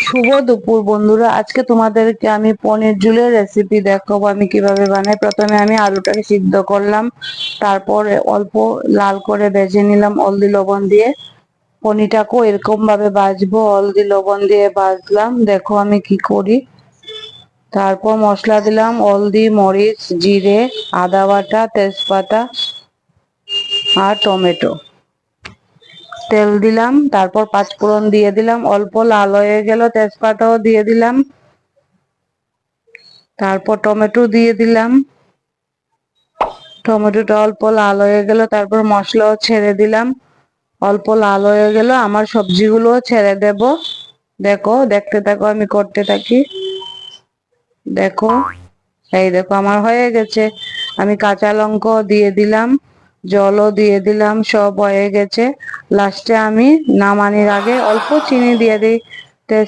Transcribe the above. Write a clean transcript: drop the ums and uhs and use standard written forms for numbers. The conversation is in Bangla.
শুভ দুপুর বন্ধুরা, আজকে তোমাদেরকে আমি পনির ঝুলের রেসিপি দেখাবো আমি কিভাবে বানাই। প্রথমে আমি আলুটাকে সিদ্ধ করলাম, তারপর অল্প লাল করে ভেজে নিলাম হলদি লবণ দিয়ে। পনিরটাকেও এরকম ভাবে ভাজবো, হলদি লবণ দিয়ে ভাজলাম। দেখো আমি কি করি। তারপর মশলা দিলাম হলদি, মরিচ, জিরে, আদা বাটা, তেজপাতা আর টমেটো। তেল দিলাম, তারপর পাঁচফোড়ন দিয়ে দিলাম। অল্প লাল হয়ে গেল তেজপাতাও দিয়ে দিলাম, তারপর টমেটো দিয়ে দিলাম। টমেটোটা অল্প লাল হয়ে গেল, তারপর মশলাও ছেড়ে দিলাম। অল্প লাল হয়ে গেল, আমার সবজিগুলো ছেড়ে দেব। দেখো, দেখতে থাকো, আমি করতে থাকি। দেখো, এই দেখো আমার হয়ে গেছে। আমি কাঁচা লঙ্কাও দিয়ে দিলাম, জলও দিয়ে দিলাম, সব হয়ে গেছে। লাস্টে আমি নামানোর আগে অল্প চিনি দিয়ে দিই,